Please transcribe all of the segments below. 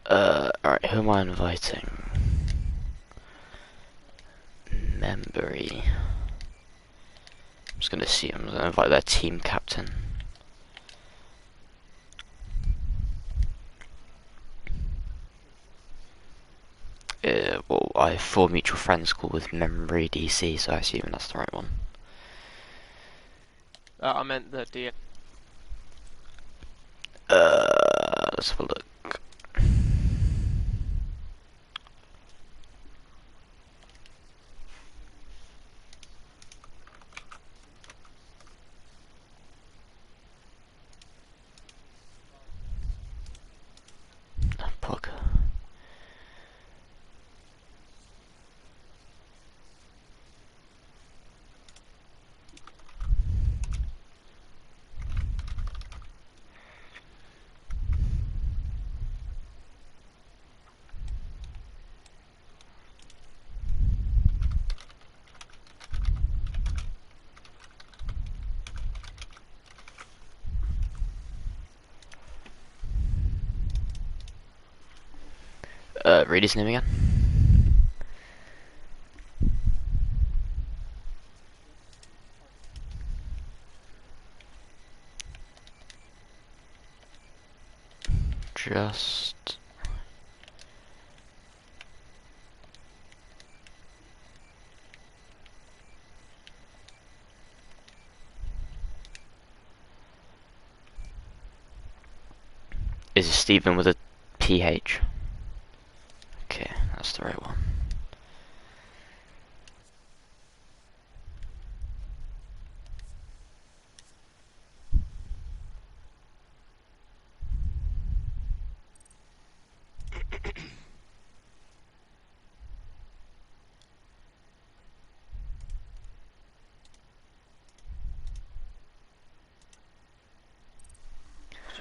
Alright, who am I inviting? Membury. I'm just gonna see, I'm gonna invite their team captain. Well, I have 4 mutual friends called with Memory DC, so I assume that's the right one. I meant the D. Let's have a look. Pog. Read his name again. Just... Is it Stephen with a PH? Okay, that's the right one.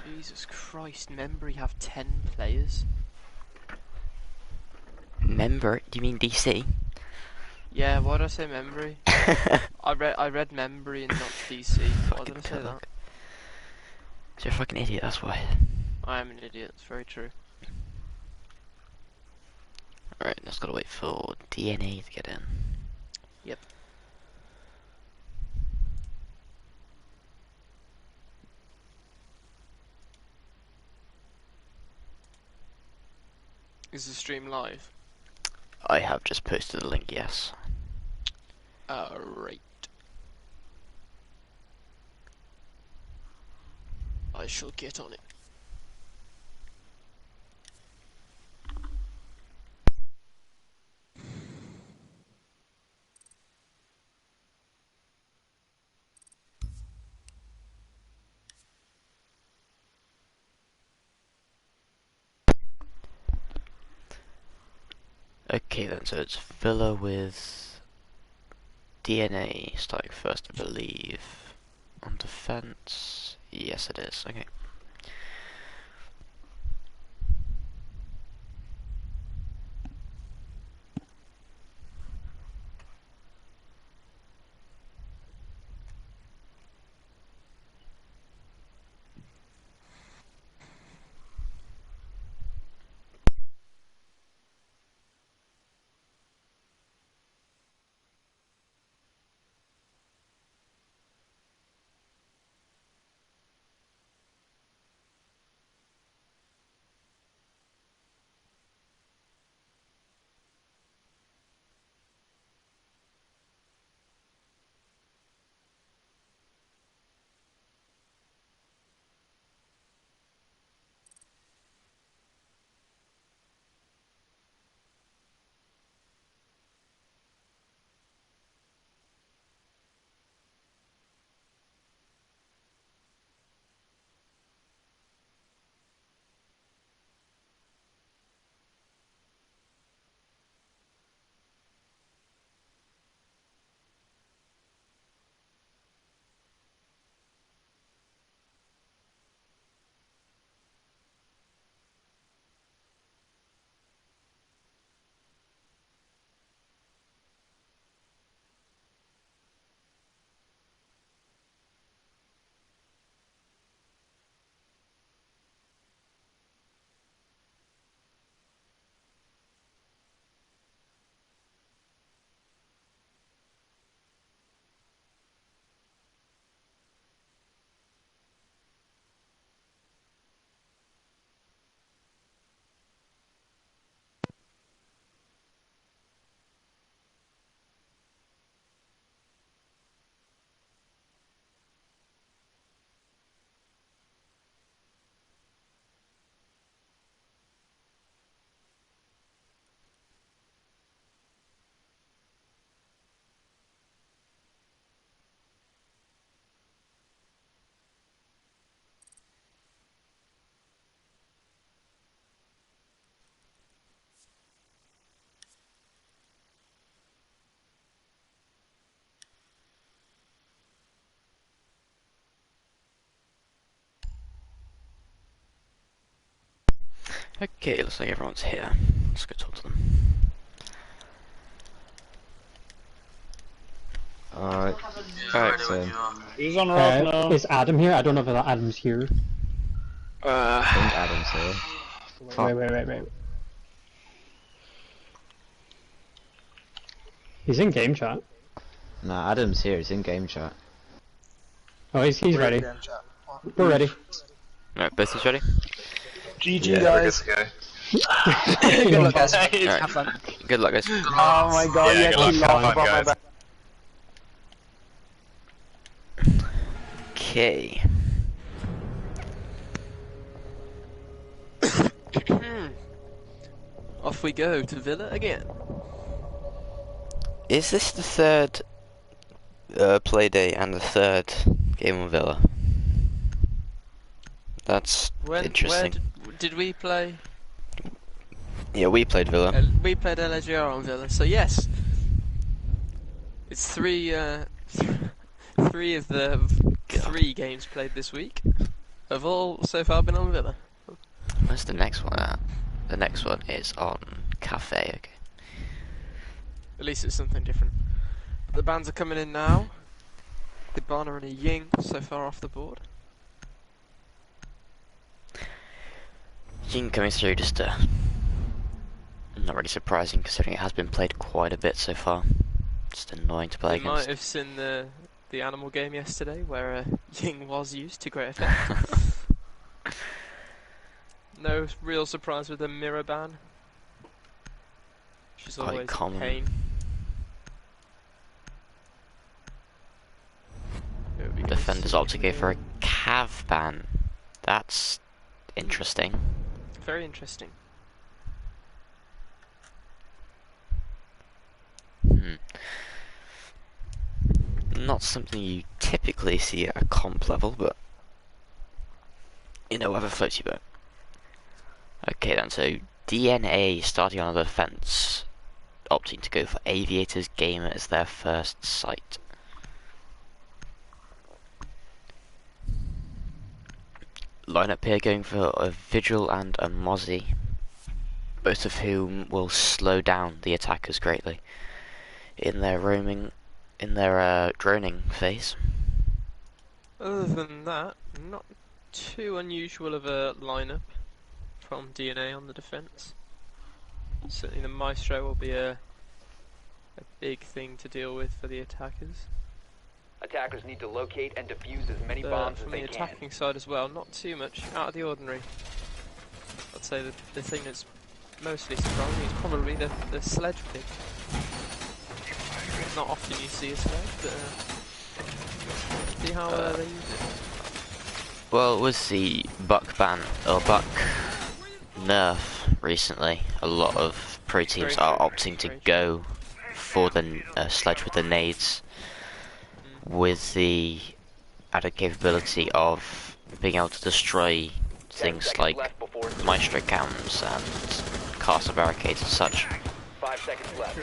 Jesus Christ, Membry have 10 players? Member? Do you mean DC? Yeah, why did I say Membry? I read Membry and not DC. Why did I say that? You're a fucking idiot, that's why. I am an idiot, it's very true. Alright, just gotta wait for DNA to get in. Yep. Is the stream live? I have just posted the link, yes. Right. I shall get on it. Okay then, so it's Villa with DNA starting first, I believe. On defense, yes it is, okay. Okay, looks like everyone's here. Let's go talk to them. Alright, Alright. so Who's on rock now? Is Adam here? I don't know if Adam's here. I think Adam's here. Wait. He's in game chat. Nah, Adam's here, he's in game chat. Oh, he's ready. We're ready. Alright, both is ready? GG, Yeah, guys. Good luck, guys. Alright. Have fun. Good luck, guys. Oh my god, Yeah, you good luck. actually Have lost fun, above my guys. back. Okay. Off we go to Villa again. Is this the third play day and the third game on Villa? That's interesting. Where did we play? Yeah, we played Villa. We played LAGR on Villa, so yes. It's three of the 3 games played this week have all so far been on Villa. Where's the next one at? The next one is on Cafe, okay. At least it's something different. The bands are coming in now. The Barner and a Ying so far off the board. Ying coming through just not really surprising considering it has been played quite a bit so far. Just annoying to play You might against. have seen the animal game yesterday where Ying was used to great effect. No real surprise with the mirror ban. Which is Quite always a common. pain. Here we go, Defenders opt to go for a switching cav ban. That's interesting. in. Very interesting. Not something you typically see at a comp level, but you know, whatever floats your boat. Okay then, so DNA starting on the defense, opting to go for Aviators Gamer as their first site. Lineup here going for a Vigil and a Mozzie, both of whom will slow down the attackers greatly in their droning phase. Other than that, not too unusual of a lineup from DNA on the defense. Certainly the Maestro will be a big thing to deal with for the attackers. Attackers need to locate and defuse as many bombs as From they the can. attacking side as well, not too much out of the ordinary. I'd say the thing that's mostly surprising is probably the sledge pick. Not often you see a sledge, but see how they use it. Well, with the Buck ban, or Buck nerf recently, a lot of pro teams Very are true, opting to very true. go for the sledge with the nades, with the added capability of being able to destroy 10 things seconds like left before insertion. Maestro cams and castle barricades and such. 5 seconds left.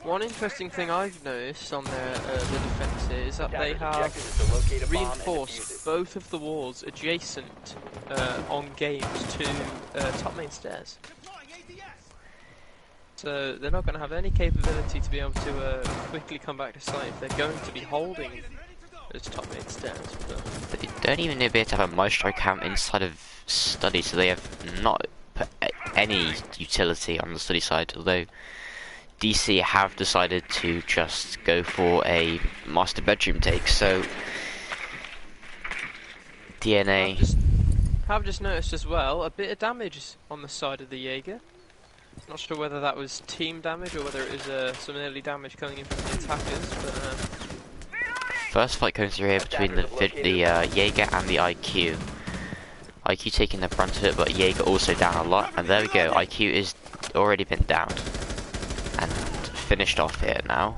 One interesting thing I've noticed on their the defence is that they Attackers' have objective is to locate a bomb and defuse reinforced it. both of the walls adjacent on games to top main stairs. So they're not going to have any capability to be able to quickly come back to site if they're going to be holding those top main stairs. But They don't even need to be able to have a Maestro cam inside of study, so they have not put any utility on the study side, although DC have decided to just go for a master bedroom take, so DNA I've just noticed as well a bit of damage on the side of the Jaeger. Not sure whether that was team damage or whether it was some early damage coming in from the attackers, but first fight going through here between the Jaeger and the IQ. IQ taking the brunt of it, but Jaeger also down a lot, and there we go, IQ is already been downed and finished off here now.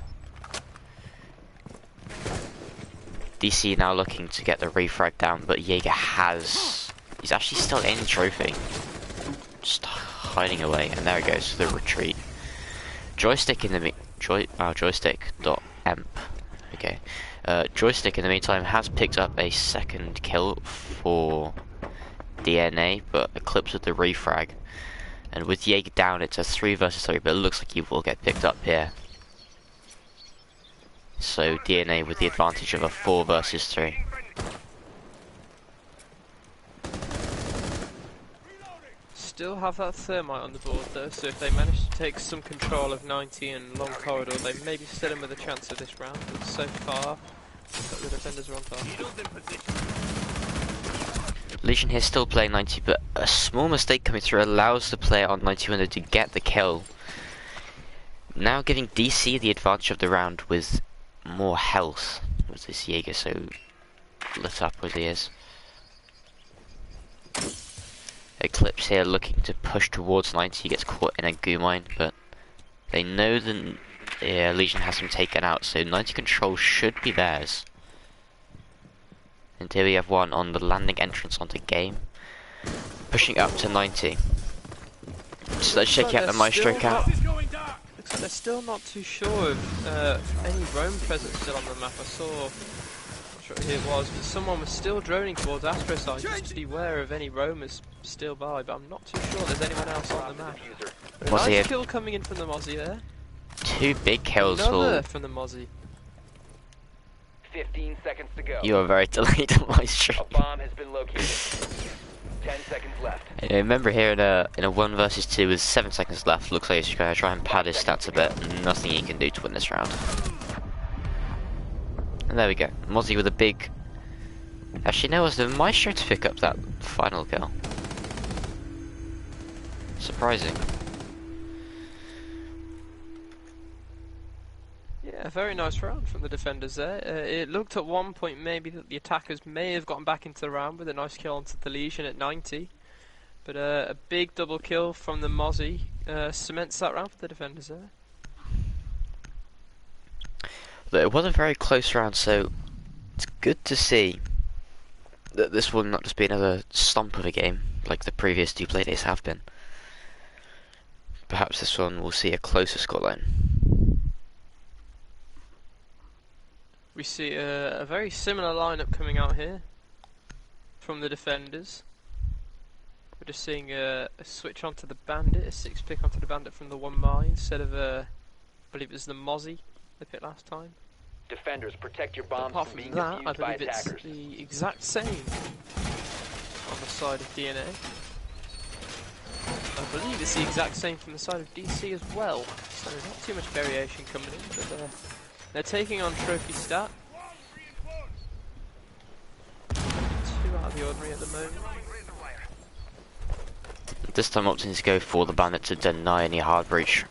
DC now looking to get the refrag down, but Jaeger he's actually still in trophy, just hiding away, and there it goes for the retreat. Joystick in the joystick.emp. Okay, joystick in the meantime has picked up a second kill for DNA, but Eclipse with the refrag. And with Jaeger down, it's a 3 versus 3, but it looks like you will get picked up here. So DNA with the advantage of a 4 versus 3. Still have that thermite on the board though, so if they manage to take some control of 90 and long corridor, they maybe still in with a chance of this round, but so far, the defenders are on target. Legion here still playing 90, but a small mistake coming through allows the player on 90 window to get the kill. Now giving DC the advantage of the round with more health, with this Jaeger so lit up as he is. Eclipse here looking to push towards 90, he gets caught in a goo mine, but they know that Legion has him taken out, so 90 control should be theirs. And here we have one on the landing entrance onto game, pushing up to 90. So let's check out the Maestro count. Looks like they're still not too sure of any roam presence still on the map. I saw, not sure who it was, but someone was still droning towards Astro side, just to beware of any roamers still by, but I'm not too sure there's anyone else on the map. But a nice kill coming in from the Mozzie there. 2 big kills Another from the Mozzie. 15 seconds to go. You are very delayed on Maestro. A bomb has been located. 10 seconds left. And remember here in a 1 versus 2 with 7 seconds left, looks like he's going to try and pad his stats a bit. Nothing he can do to win this round. And there we go. Mozzie with a big... Actually no, it was the Maestro to pick up that final kill. Surprising. Yeah, very nice round from the defenders there. It looked at one point maybe that the attackers may have gotten back into the round with a nice kill onto the Legion at 90. But a big double kill from the Mozzie cements that round for the defenders there. It was a very close round, so it's good to see that this will not just be another stomp of a game like the previous 2 playdays have been. Perhaps this one will see a closer scoreline. We see a very similar lineup coming out here from the defenders. We're just seeing a switch onto the Bandit, a 6 pick onto the Bandit from the 1 mine instead of I believe it was the Mozzie they picked last time. Defenders, protect your bombs Apart from from being that, I defused by believe it's attackers. the exact same on the side of DNA. I believe it's the exact same from the side of DC as well, so not too much variation coming in, but they're taking on trophy stat. 2 out of the ordinary at the moment. This time opting to go for the Bandit to deny any hard breach,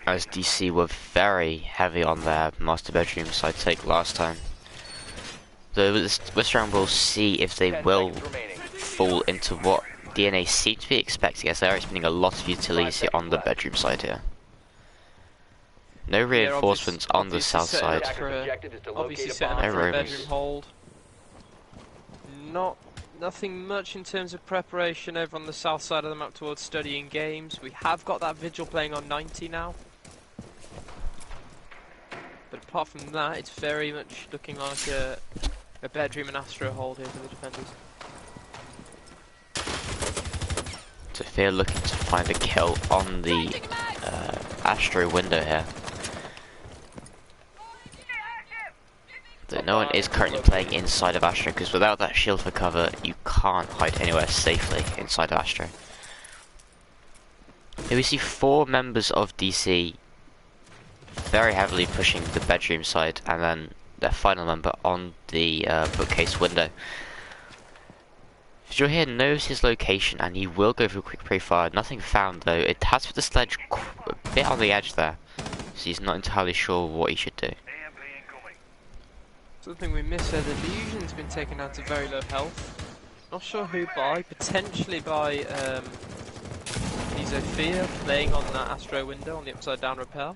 as DC were very heavy on their master bedroom side take last time. Though this round we'll see if they 10 will seconds remaining. fall into what DNA seem to be expecting, as they're expecting a lot of utility on the bedroom side here. No reinforcements on the south side. Obviously setting up No for a roamers. bedroom hold. Nothing much in terms of preparation over on the south side of the map towards studying games. We have got that Vigil playing on 90 now. But apart from that, it's very much looking like a bedroom and Astro hold here for the defenders. Sophia looking to find a kill on the Astro window here. Though no one is currently playing inside of Astro, because without that shield for cover, you can't hide anywhere safely inside of Astro. Here we see 4 members of DC very heavily pushing the bedroom side, and then their final member on the bookcase window. Visual here knows his location, and he will go for a quick pre-fire. Nothing found though. It has put the sledge a bit on the edge there, so he's not entirely sure what he should do. Something we missed there, the Legion's been taken down to very low health. Not sure who by, potentially by Zofia playing on that Astro window on the upside down rappel.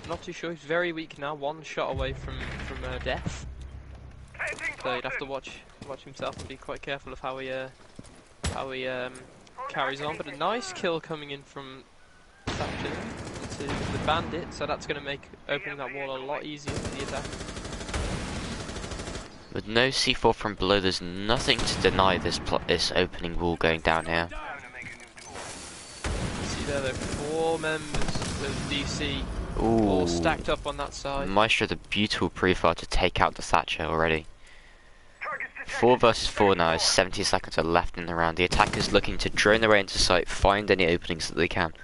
Not too sure, he's very weak now, 1 shot away from death. So you'd have to watch himself and be quite careful of how he carries on. But a nice kill coming in from Thatcher into the Bandit, so that's going to make opening that wall a lot easier for the attack. With no C4 from below, there's nothing to deny this opening wall going down here. See there, the 4 members of DC Ooh. all stacked up on that side. Maestro, the beautiful pre-fire to take out the Thatcher already. 4 versus 4 now, 70 seconds are left in the round. The attackers looking to drone their way into sight, find any openings that they can.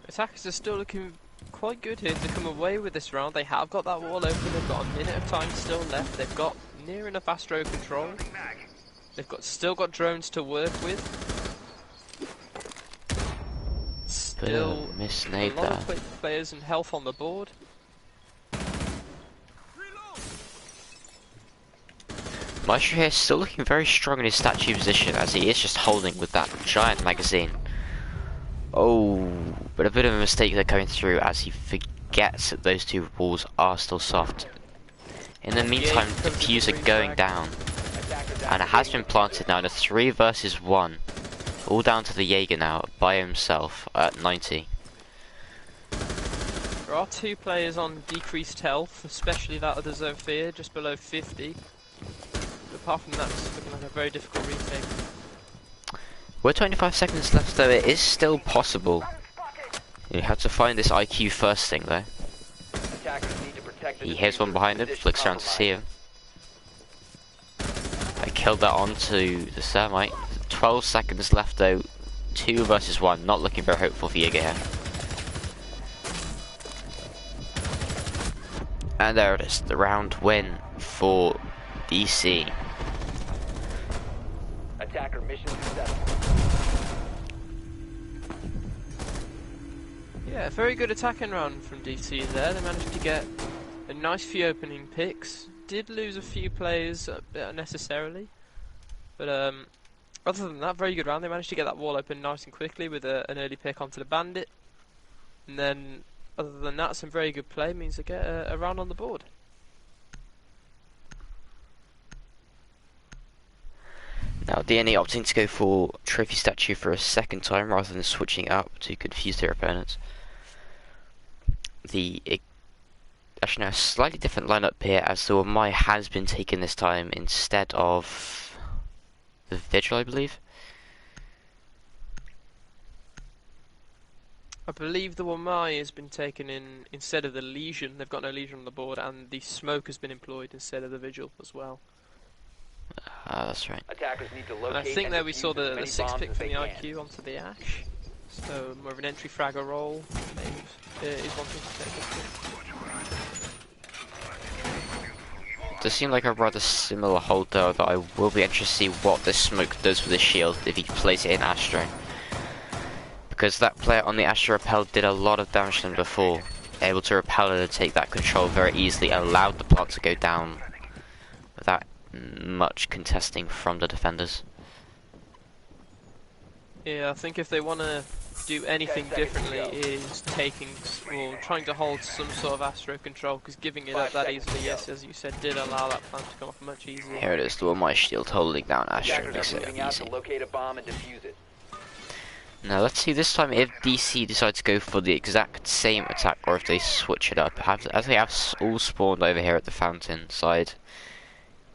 Attackers are still looking quite good here to come away with this round. They have got that wall open, they've got a minute of time still left, they've got near enough Astro control. They've still got drones to work with. Still misnade a lot there. of players and health on the board. Maestro here still looking very strong in his statue position as he is just holding with that giant magazine. Oh, but a bit of a mistake there coming through as he forgets that those 2 walls are still soft. In the meantime, the diffuser going down. And it has been planted now in a 3 versus 1. All down to the Jaeger now by himself at 90. There are 2 players on decreased health, especially that other Zofia just below 50. But apart from that, it's looking like a very difficult retake. With 25 seconds left though, it is still possible. You have to find this IQ first thing though. He hears one behind him, flicks around to see him. I killed that onto the Thermite. 12 seconds left though, 2 versus 1, not looking very hopeful for Jaeger here. And there it is, the round win for DC. Attacker mission successful. Yeah, very good attacking round from DC there. They managed to get a nice few opening picks. Did lose a few players a bit unnecessarily. But other than that, very good round. They managed to get that wall open nice and quickly with an early pick onto the Bandit. And then, other than that, some very good play means they get a round on the board. Now DNA opting to go for Trophy Statue for a second time rather than switching up to confuse their opponents. Actually now a slightly different lineup here as the Wamai has been taken this time instead of the Vigil, I believe. I believe the Wamai has been taken in instead of the Legion. They've got no Legion on the board, and the Smoke has been employed instead of the Vigil as well. Ah, that's right. Attackers need to And locate I think and there we defuse saw as the many 6 bombs pick as from they the can. IQ onto the Ash. So more of an entry fragger role is one thing to take into. It does seem like a rather similar hold though, that I will be interested to see what this Smoke does with the shield if he plays it in Astro. Because that player on the Astro Repel did a lot of damage to him before. Able to repel it and take that control very easily, allowed the plant to go down without much contesting from the defenders. Yeah, I think if they want to do anything differently is taking or trying to hold some sort of Astro control, because giving it up that easily, yes, as you said, did allow that plant to come off much easier. Here it is, the my shield holding down Astro Attackers makes are it moving out to easy. locate a bomb and defuse it. Now let's see this time if DC decide to go for the exact same attack or if they switch it up. As they have all spawned over here at the fountain side,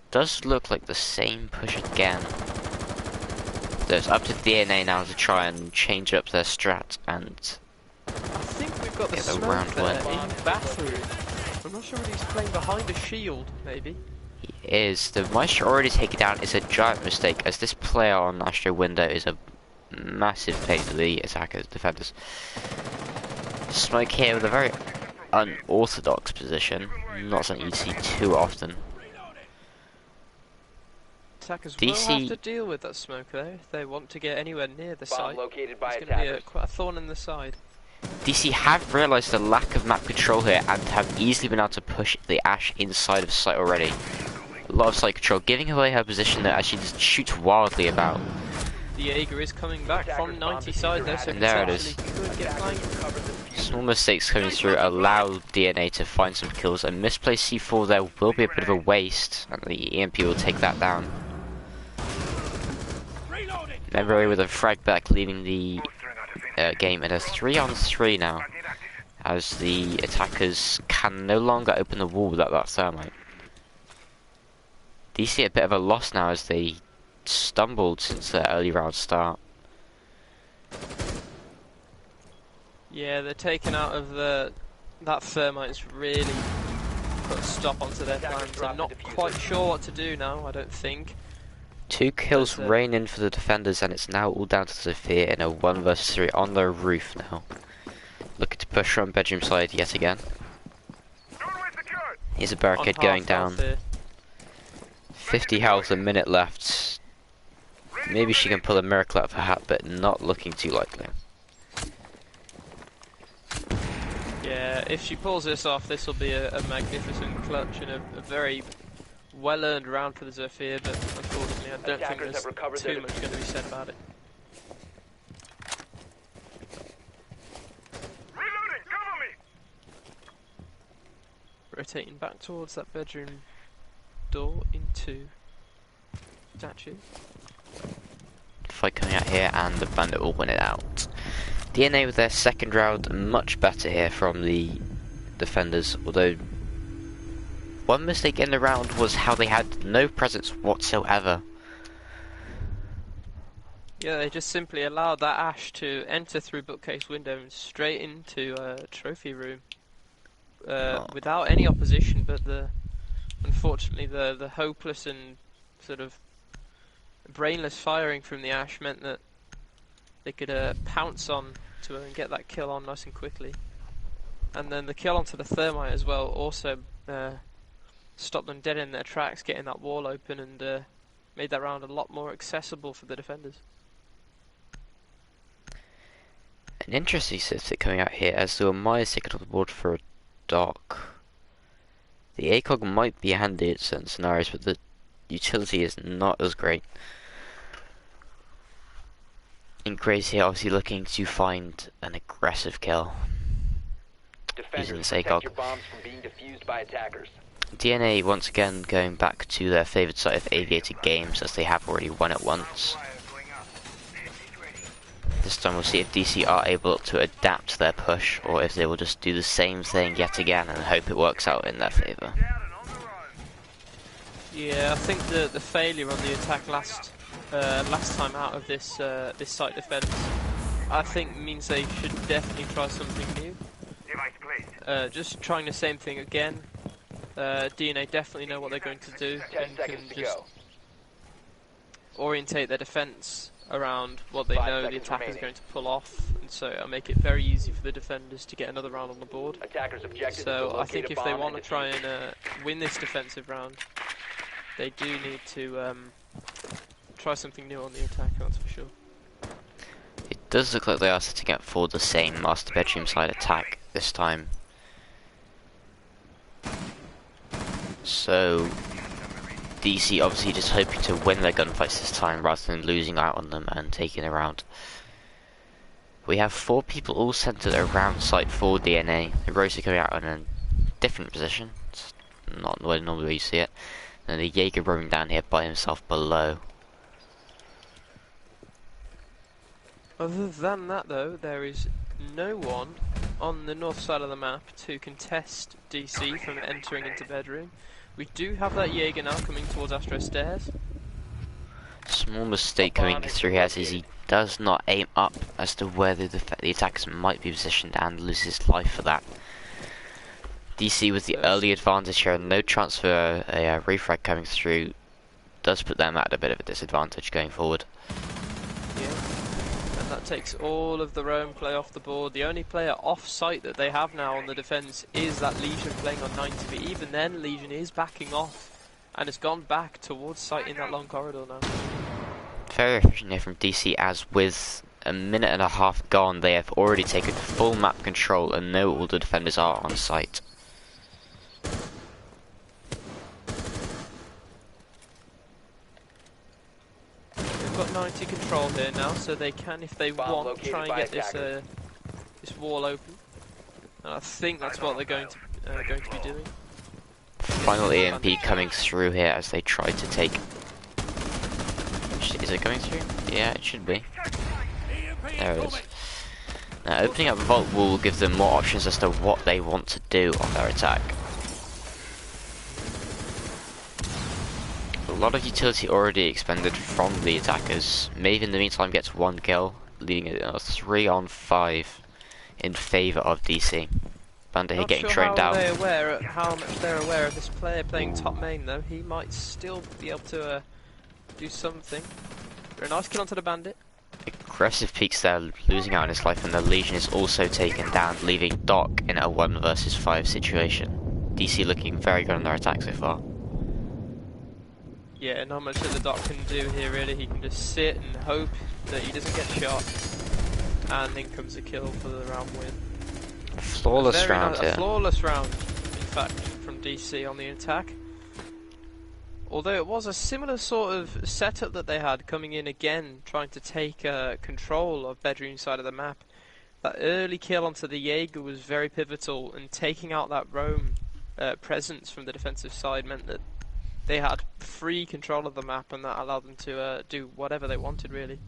does look like the same push again. So it's up to DNA now to try and change up their strat and I think we've got the get the Smoke round there win. in bathroom. I'm not sure whether he's playing behind a shield, maybe. He is. The Maestro already taken down is a giant mistake as this player on Astro window is a massive pain for the attackers, defenders. Smoke here with a very unorthodox position, not something you see too often. Attackers DC will have to deal with that Smoke there if they want to get anywhere near the Bomb site. located by It's going to be attackers. quite a thorn in the side. DC have realised the lack of map control here and have easily been able to push the Ash inside of sight already. A lot of site control, giving away her position that she just shoots wildly about. The Jaeger is coming back from 90 side though, so And there it is. potentially could get flanked. Small mistakes coming through allow DNA to find some kills. A misplaced C4 there will be a bit of a waste, and the EMP will take that down. Remember with a frag back leaving the game at a 3-on-3 now. as the attackers can no longer open the wall without that thermite. DC a bit of a loss now as they stumbled since their early round start. Yeah, they're taken out of that thermite's really put a stop onto their plans. I'm not quite sure what to do now, I don't think. 2 kills But, rain in for the defenders, and it's now all down to Sophia in a 1 versus 3 on the roof now. Looking to push from bedroom side yet again. Here's a barricade on going half down. health here. 50 health, a minute left. Maybe she can pull a miracle out of her hat, but not looking too likely. Yeah, if she pulls this off, this will be a magnificent clutch and a very well-earned round for the Zephyr, but unfortunately I don't think Attackers there's have recovered too their much going to be said about it. Rotating back towards that bedroom door into statue. Fight coming out here, and the bandit will win it out. DNA with their second round, much better here from the defenders, although one mistake in the round was how they had no presence whatsoever. Yeah, they just simply allowed that Ash to enter through bookcase window and straight into a trophy room without any opposition, but unfortunately the hopeless and sort of brainless firing from the Ash meant that they could pounce on to her and get that kill on nice and quickly. And then the kill onto the thermite as well also stopped them dead in their tracks, getting that wall open, and made that round a lot more accessible for the defenders. An interesting statistic coming out here as the Maya ticket on the board for a dock. The ACOG might be handy in certain scenarios, but the utility is not as great. And Grace here obviously looking to find an aggressive kill. Using Defenders, this protect ACOG. your bombs from being defused by attackers. DNA once again going back to their favoured site of Aviator Games, as they have already won it once. This time we'll see if DC are able to adapt their push, or if they will just do the same thing yet again and hope it works out in their favour. Yeah, I think the failure on the attack last time out of this this site defense, I think means they should definitely try something new. Just trying the same thing again. DNA definitely know what they're going to do 10 and seconds can to just go. orientate their defense around what they 5 know the seconds attack is remaining. going to pull off, and so it'll make it very easy for the defenders to get another round on the board. Attackers objective is to So I locate think a if they bomb want to and try defuse and win this defensive round, they do need to try something new on the attack, that's for sure. It does look like they are setting up for the same master bedroom side attack this time. So DC obviously just hoping to win their gunfights this time rather than losing out on them and taking a round. We have 4 people all centered around site for DNA. The Rosa coming out in a different position. It's not the way normally you see it. And the Jaeger roaming down here by himself below. Other than that though, there is no one on the north side of the map to contest DC from entering into bedroom. We do have that Jaeger now coming towards Astro Stairs. Small mistake coming through here as he does not aim up as to where the attackers might be positioned and loses life for that. DC with the early advantage here, no chance for a refrag coming through, does put them at a bit of a disadvantage going forward. Yeah. And that takes all of the roam play off the board. The only player off-site that they have now on the defence is that Legion playing on 90, but even then Legion is backing off and has gone back towards site in that long corridor now. Very efficient here from DC, as with a minute and a half gone they have already taken full map control and know all the defenders are on site. They've got 90 control here now, so they can, if they Bomb want, try and located get by this this wall open. And I think that's what they're going to be doing. Final EMP coming through here as they try to take... Is it coming through? Yeah, it should be. There it is. Opening up the vault will give them more options as to what they want to do on their attack. A lot of utility already expended from the attackers. Maeve in the meantime gets 1 kill, leading it a 3-on-5 in favour of DC. Bandit here Not getting sure trained down. how much they're aware of this player playing top main though. He might still be able to do something. Very nice kill onto the bandit. Aggressive peaks there, losing out on his life, and the Legion is also taken down, leaving Doc in a 1 versus 5 situation. DC looking very good on their attack so far. Yeah, not much that the Doc can do here really. He can just sit and hope that he doesn't get shot, and then comes a kill for the round win. Flawless round here. A flawless round, in fact, from DC on the attack. Although it was a similar sort of setup that they had coming in again, trying to take control of bedroom side of the map. That early kill onto the Jaeger was very pivotal, and taking out that roam presence from the defensive side meant that they had free control of the map, and that allowed them to do whatever they wanted really.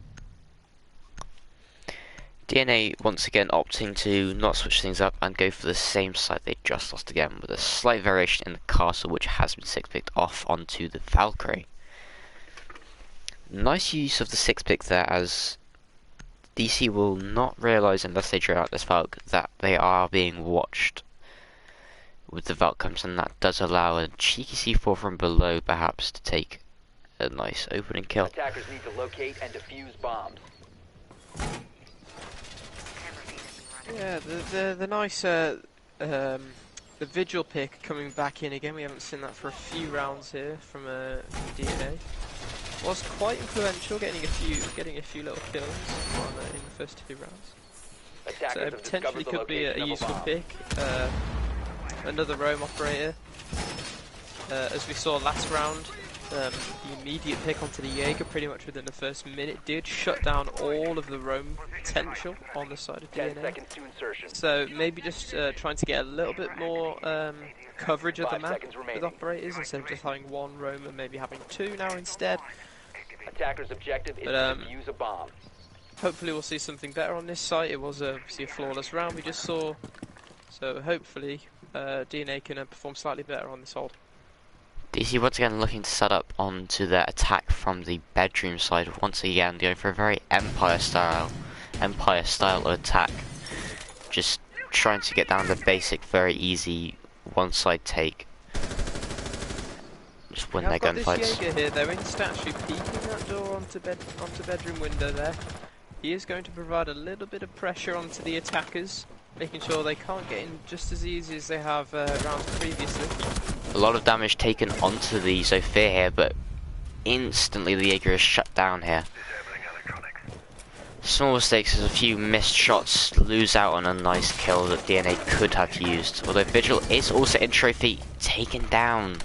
DNA once again opting to not switch things up and go for the same site they just lost again, with a slight variation in the castle which has been 6-picked off onto the Valkyrie. Nice use of the 6-pick there, as DC will not realise unless they draw out this Valk that they are being watched with the Valk comes, and that does allow a cheeky C4 from below perhaps to take a nice opening kill. Attackers need to locate and defuse bombs. Yeah, the nice the Vigil pick coming back in again. We haven't seen that for a few rounds here from DNA. Was quite influential, getting a few little kills in the first 2 rounds. Attackers So have potentially discovered the could be a location of useful bomb. pick. Another roam operator. As we saw last round, the immediate pick onto the Jaeger pretty much within the first minute did shut down all of the roam potential on the side of 10 DNA. seconds to insertion. So maybe just trying to get a little bit more coverage of the 5 map seconds remaining. with operators instead of just having 1 roam and maybe having 2 now instead. Attackers' objective is But, to defuse a bomb. Hopefully we'll see something better on this site. It was obviously a flawless round we just saw. So hopefully DNA can perform slightly better on this hold. DC once again looking to set up onto their attack from the bedroom side, once again going for a very Empire style of attack. Just trying to get down the basic, very easy one-side take. Just win their This gunfights. Jaeger here, they're in statue peeking that door onto bedroom window there. He is going to provide a little bit of pressure onto the attackers, making sure they can't get in just as easy as they have rounds previously. A lot of damage taken onto the Zofia here, but instantly the Jaeger is shut down here. Small mistakes as a few missed shots lose out on a nice kill that DNA could have used. Although Vigil is also in trophy, taken down.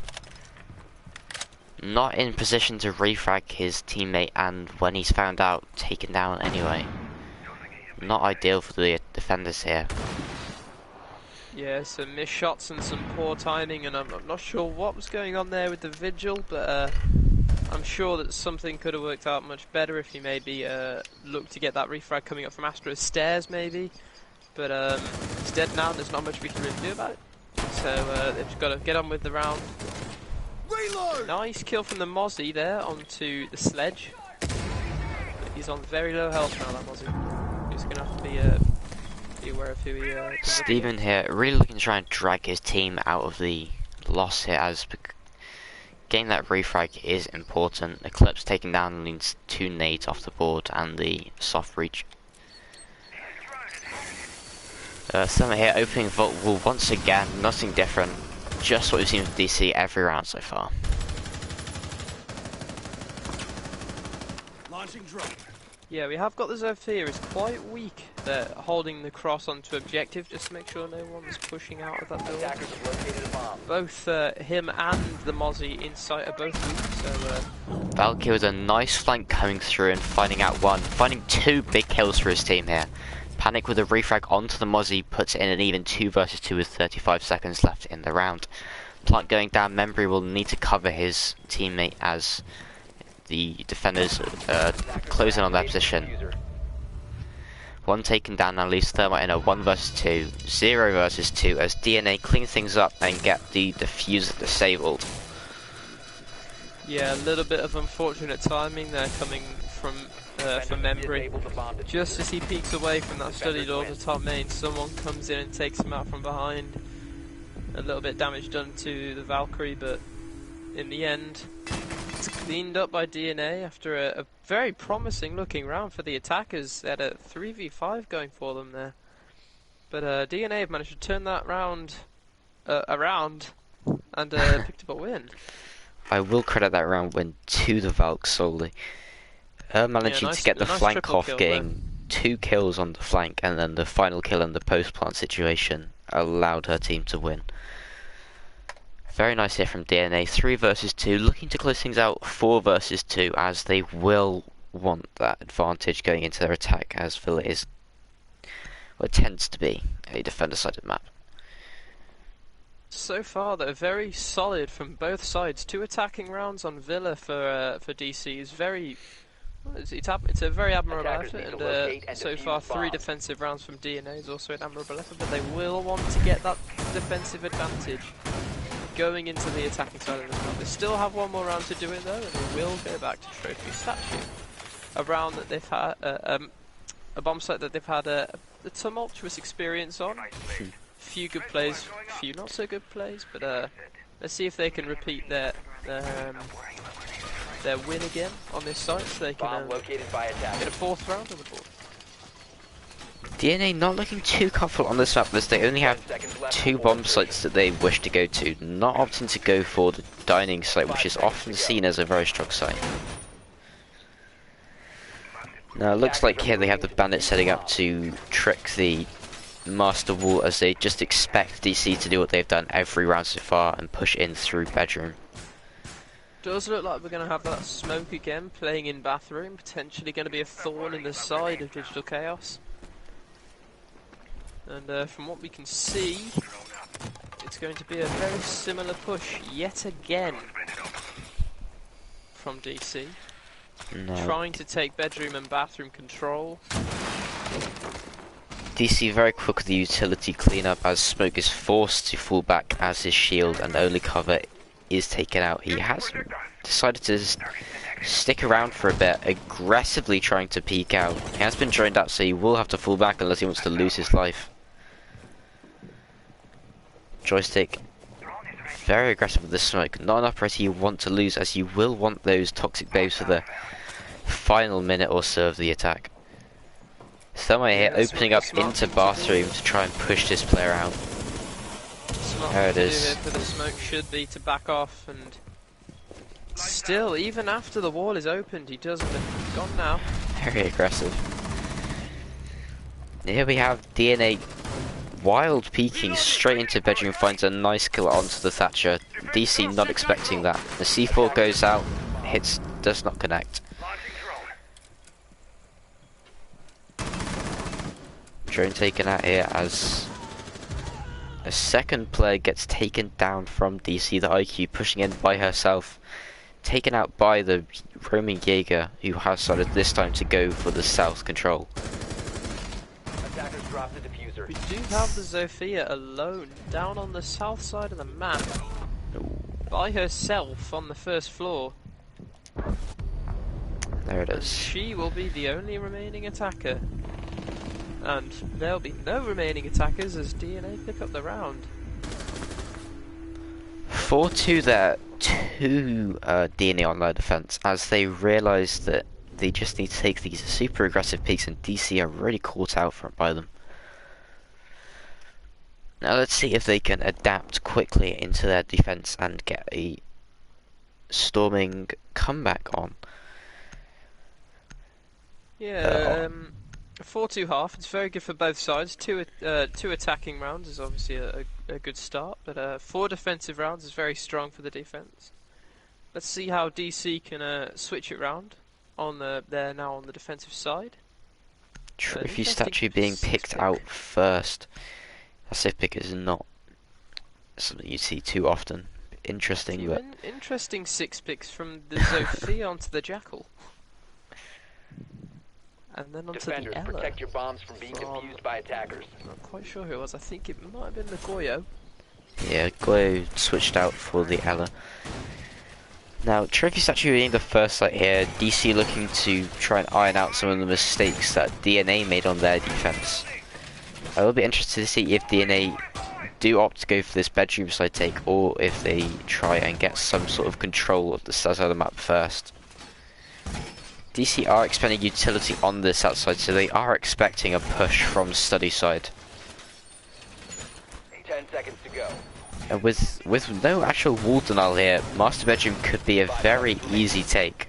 Not in position to refrag his teammate, and when he's found out, taken down anyway. Not ideal for the defenders here. Yeah, some missed shots and some poor timing, and I'm not sure what was going on there with the Vigil, but I'm sure that something could have worked out much better if he maybe looked to get that refrag coming up from Astro's stairs maybe. But it's dead now, there's not much we can really do about it. So they've just got to get on with the round. Reload! Nice kill from the Mozzie there onto the sledge. But he's on very low health now, that Mozzie. He's going to have to be aware of who he Steven here really looking to try and drag his team out of the loss here, as getting that refrag is important. Eclipse taken down leads 2 nades off the board and the soft reach. Summer here opening vault will once again, nothing different, just what we've seen with DC every round so far. Launching drone. Yeah, we have got the Zofia. It's quite weak. They're holding the cross onto objective just to make sure no one's pushing out of that building. Attackers have located a bomb. Both him and the Mozzie in sight are both weak, so Valkyrie with a nice flank coming through and finding 2 big kills for his team here. Panic with a refrag onto the Mozzie puts in an even 2 versus 2 with 35 seconds left in the round. Plant going down, Membry will need to cover his teammate as the defenders close in on their position. One taken down and leaves Thermite in a 1 versus 2, 0 versus 2 as DNA clean things up and get the diffuser disabled. Yeah, a little bit of unfortunate timing there coming from Embry. Just as he peeks away from that study door to top main, someone comes in and takes him out from behind. A little bit damage done to the Valkyrie, but in the end, it's cleaned up by DNA after a very promising looking round for the attackers. They had a 3v5 going for them there. But DNA have managed to turn that round around and picked up a win. I will credit that round win to the Valk solely. Managing to get the nice flank triple off, kill getting 2 kills on the flank, and then the final kill in the post-plant situation allowed her team to win. Very nice hit from DNA, 3 versus 2, looking to close things out 4 versus 2, as they will want that advantage going into their attack, as Villa is, well, it tends to be a defender-sided map. So far, they're very solid from both sides. 2 attacking rounds on Villa for DC is very. It's a very admirable effort, and so far 3 defensive rounds from DNA is also an admirable effort. But they will want to get that defensive advantage going into the attacking side of the map. They still have 1 more round to do it though, and they will go back to Trophy Statue, a round that they've had, a bomb site that they've had a tumultuous experience on. Few good plays, few not so good plays, but let's see if they can repeat their win again on this site, so they can get a 4th round on the board. DNA not looking too comfortable on this map, as they only have 2 bomb sites that they wish to go to, not opting to go for the dining site, which is often seen as a very strong site. Now it looks like here they have the bandits setting up to trick the Master Wall, as they just expect DC to do what they've done every round so far and push in through bedroom. Does look like we're going to have that smoke again, playing in bathroom, potentially going to be a thorn in the side of Digital Chaos. And from what we can see, it's going to be a very similar push yet again from DC. No. Trying to take bedroom and bathroom control. DC very quick with the utility cleanup, as Smoke is forced to fall back as his shield and only cover is taken out. He has decided to stick around for a bit, aggressively trying to peek out. He has been droned out, so he will have to fall back unless he wants to lose his life. Joystick very aggressive with the smoke. Not an operator you want to lose, as you will want those toxic babes for the final minute or so of the attack. Someone here opening up into bathroom to try and push this player out. There it is. For the smoke should be to back off, and still, even after the wall is opened, he doesn't have gone now. Very aggressive. Here we have DNA wild peeking straight into bedroom, finds a nice kill onto the Thatcher. DC not expecting that. The C4 goes out, hits, does not connect. Drone taken out here as a second player gets taken down from DC, the IQ pushing in by herself, taken out by the roaming Jaeger, who has decided this time to go for the south control. Attackers drop the diffuser. We do have the Zofia alone, down on the south side of the map, by herself on the first floor. There it is. She will be the only remaining attacker. And there'll be no remaining attackers as DNA pick up the round. 4-2 there to DNA on their defense, as they realise that they just need to take these super aggressive peaks, and DC are really caught out by them. Now let's see if they can adapt quickly into their defense and get a storming comeback on. Yeah, 4-2 half. It's very good for both sides. Two attacking rounds is obviously a good start, but 4 defensive rounds is very strong for the defense. Let's see how DC can switch it round. They're now on the defensive side. Trophy statue being picked out first. A safe pick is not something you see too often. Interesting, but interesting 6 picks from the Zofia onto the Jackal. And then onto Defenders, the Ella. protect your bombs from being defused by attackers. I'm not quite sure who it was. I think it might have been the Goyo. Yeah, Goyo switched out for the Ella. Now, Trophy Statue being the first site here, DC looking to try and iron out some of the mistakes that DNA made on their defense. I will be interested to see if DNA do opt to go for this bedroom side take, or if they try and get some sort of control of the south side of the map first. DC are expending utility on this outside, so they are expecting a push from study side. 10 seconds to go. And with no actual wall denial here, master bedroom could be a very easy take.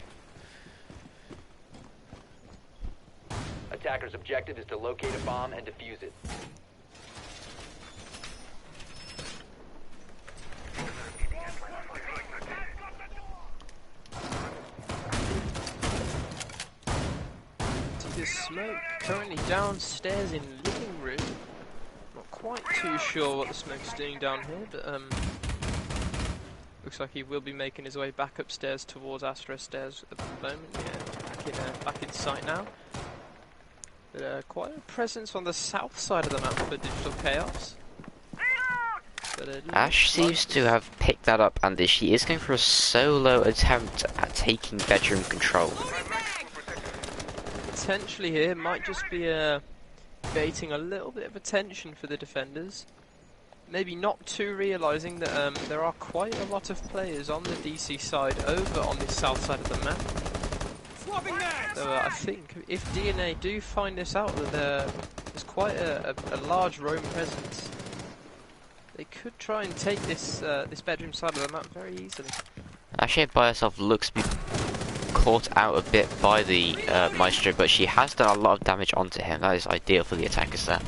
Attacker's objective is to locate a bomb and defuse it. See the smoke currently downstairs in living room. Not quite too sure what the smoke's doing down here, but looks like he will be making his way back upstairs towards Astro stairs at the moment. Yeah, back in sight now. But quite a presence on the south side of the map for Digital Chaos. But, Ash seems to have picked that up, and she is going for a solo attempt at taking bedroom control. Potentially here might just be baiting a little bit of attention for the defenders. Maybe not too realising that there are quite a lot of players on the DC side over on the south side of the map. So I think if DNA do find this out, that there's quite a large roam presence, they could try and take this this bedroom side of the map very easily. Ashe by herself looks to be caught out a bit by the Maestro, but she has done a lot of damage onto him. That is ideal for the attackers there.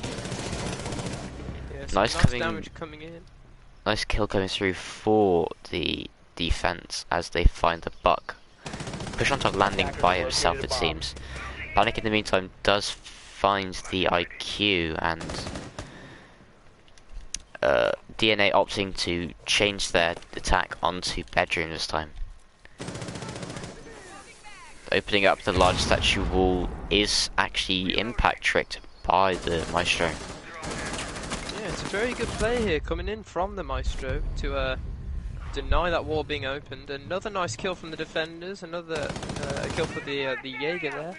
Yeah, Nice damage coming in. Nice kill coming through for the defense as they find the buck. Push on top, landing by himself, it seems. Panic in the meantime does find the IQ, and DNA opting to change their attack onto bedroom this time. Opening up the large statue wall is actually impact tricked by the Maestro. Yeah, it's a very good play here coming in from the Maestro to deny that wall being opened. Another nice kill from the defenders, another kill for the Jaeger there.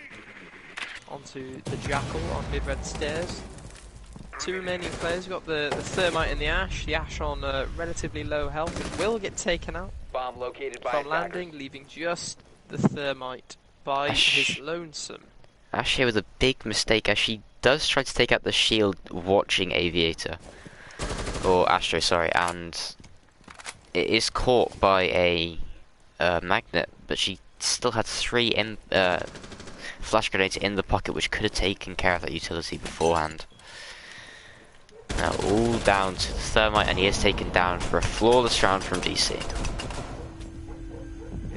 Onto the Jackal on mid-red stairs. Two remaining players. We've got the Thermite and the Ash on relatively low health. It will get taken out Bomb located by from attackers. landing, leaving just the Thermite by his lonesome. Ash here with a big mistake as she does try to take out the shield watching Aviator. Or Astro, sorry, and it is caught by a magnet, but she still had 3 flash grenades in the pocket, which could have taken care of that utility beforehand. Now all down to the Thermite, and he is taken down for a flawless round from DC.